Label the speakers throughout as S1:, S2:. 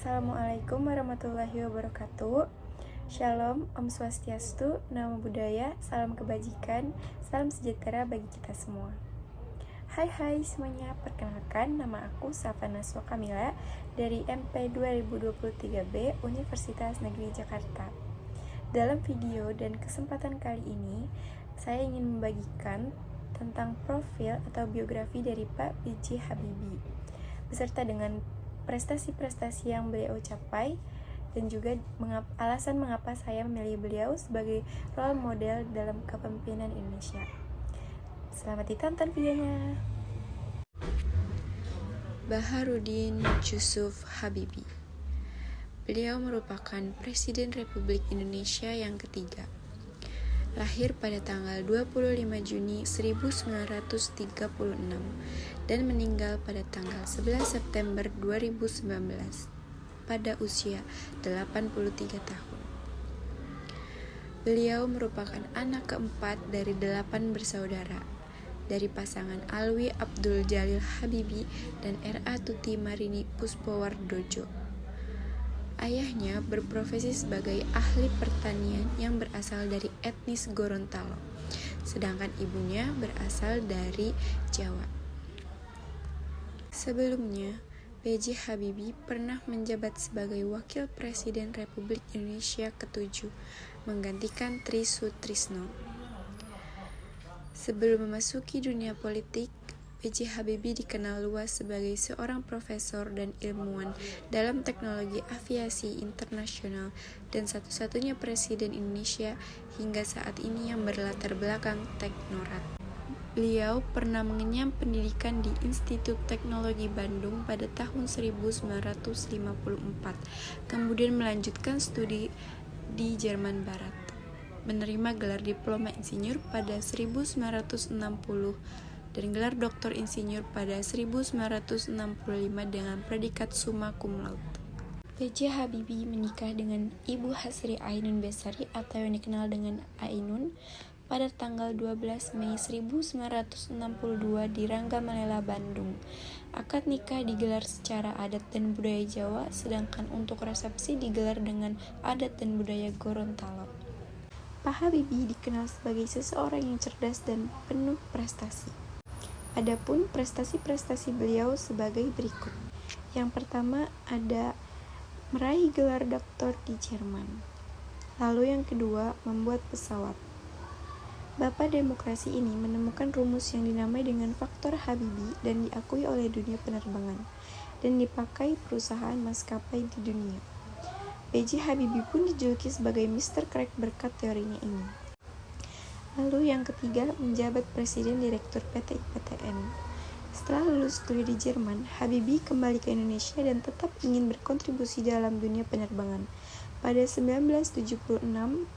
S1: Assalamualaikum warahmatullahi wabarakatuh. Shalom, Om Swastiastu, Namo Buddhaya, salam kebajikan, salam sejahtera bagi kita semua. Hai semuanya, perkenalkan nama aku Safa Naswa Kamila dari MP 2023B Universitas Negeri Jakarta. Dalam video dan kesempatan kali ini, saya ingin membagikan tentang profil atau biografi dari Pak B.J. Habibie, beserta dengan prestasi-prestasi yang beliau capai dan juga alasan mengapa saya memilih beliau sebagai role model dalam kepemimpinan Indonesia. Selamat ditonton videonya. Baharudin Yusuf Habibie. Beliau merupakan Presiden Republik Indonesia yang ketiga. Lahir pada tanggal 25 Juni 1936 dan meninggal pada tanggal 11 September 2019 pada usia 83 tahun. Beliau merupakan anak keempat dari 8 bersaudara dari pasangan Alwi Abdul Jalil Habibie dan R.A. Tuti Marini Puspowardojo. Ayahnya berprofesi sebagai ahli pertanian yang berasal dari etnis Gorontalo, sedangkan ibunya berasal dari Jawa. Sebelumnya, B.J. Habibie pernah menjabat sebagai Wakil Presiden Republik Indonesia ke-7, menggantikan Tri Sutrisno. Sebelum memasuki dunia politik, B.J. Habibie dikenal luas sebagai seorang profesor dan ilmuwan dalam teknologi aviasi internasional dan satu-satunya presiden Indonesia hingga saat ini yang berlatar belakang teknorat. Beliau pernah mengenyam pendidikan di Institut Teknologi Bandung pada tahun 1954, kemudian melanjutkan studi di Jerman Barat, menerima gelar diploma insinyur pada 1960 dan gelar doktor insinyur pada 1965 dengan predikat summa cum laude. B.J. Habibie menikah dengan Ibu Hasri Ainun Besari atau yang dikenal dengan Ainun pada tanggal 12 Mei 1962 di Ranggamalela, Bandung. Akad nikah digelar secara adat dan budaya Jawa, sedangkan untuk resepsi digelar dengan adat dan budaya Gorontalo. Pak Habibie dikenal sebagai seseorang yang cerdas dan penuh prestasi. Adapun prestasi-prestasi beliau sebagai berikut. Yang pertama ada meraih gelar doktor di Jerman. Lalu yang kedua, membuat pesawat. Bapak demokrasi ini menemukan rumus yang dinamai dengan faktor Habibie dan diakui oleh dunia penerbangan dan dipakai perusahaan maskapai di dunia. B.J. Habibie pun dijuluki sebagai Mr. Crack berkat teorinya ini. Lalu yang ketiga, menjabat Presiden Direktur PT IPTN. Setelah lulus kuliah di Jerman, Habibie kembali ke Indonesia dan tetap ingin berkontribusi dalam dunia penerbangan. Pada 1976,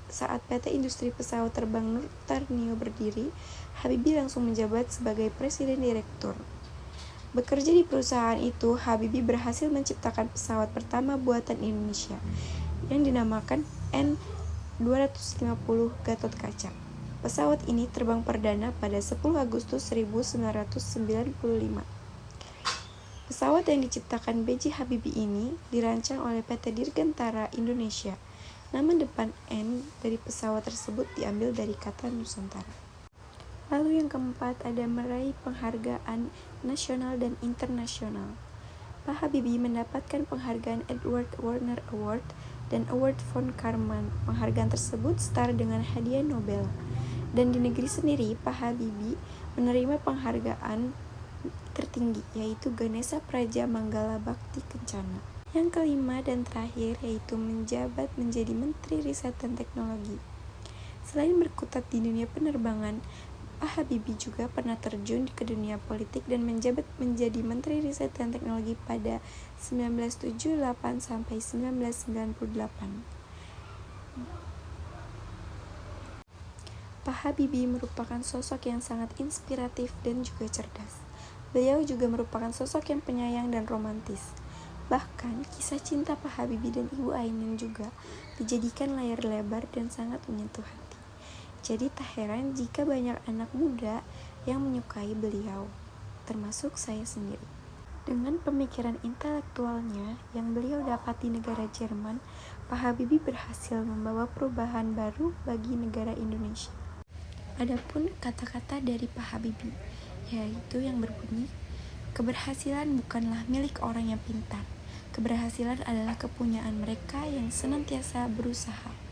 S1: saat PT Industri Pesawat Terbang Nurtanio berdiri, Habibie langsung menjabat sebagai Presiden Direktur. Bekerja di perusahaan itu, Habibie berhasil menciptakan pesawat pertama buatan Indonesia yang dinamakan N250 Gatot Kaca. Pesawat ini terbang perdana pada 10 Agustus 1995. Pesawat yang diciptakan B.J. Habibie ini dirancang oleh PT Dirgantara Indonesia. Nama depan N dari pesawat tersebut diambil dari kata Nusantara. Lalu yang keempat ada meraih penghargaan nasional dan internasional. Pak Habibie mendapatkan penghargaan Edward Warner Award dan Award von Karman. Penghargaan tersebut setara dengan hadiah Nobel. Dan di negeri sendiri, Pak Habibie menerima penghargaan tertinggi, yaitu Ganesha Praja Manggala Bhakti Kencana. Yang kelima dan terakhir yaitu menjabat menjadi Menteri Riset dan Teknologi. Selain berkutat di dunia penerbangan, Pak Habibie juga pernah terjun ke dunia politik dan menjabat menjadi Menteri Riset dan Teknologi pada 1978 sampai 1998. Pak Habibie merupakan sosok yang sangat inspiratif dan juga cerdas. Beliau juga merupakan sosok yang penyayang dan romantis. Bahkan, kisah cinta Pak Habibie dan Ibu Ainun juga dijadikan layar lebar dan sangat menyentuh hati. Jadi tak heran jika banyak anak muda yang menyukai beliau, termasuk saya sendiri. Dengan pemikiran intelektualnya yang beliau dapat di negara Jerman, Pak Habibie berhasil membawa perubahan baru bagi negara Indonesia. Adapun kata-kata dari Pak Habibie, yaitu yang berbunyi, keberhasilan bukanlah milik orang yang pintar. Keberhasilan adalah kepunyaan mereka yang senantiasa berusaha.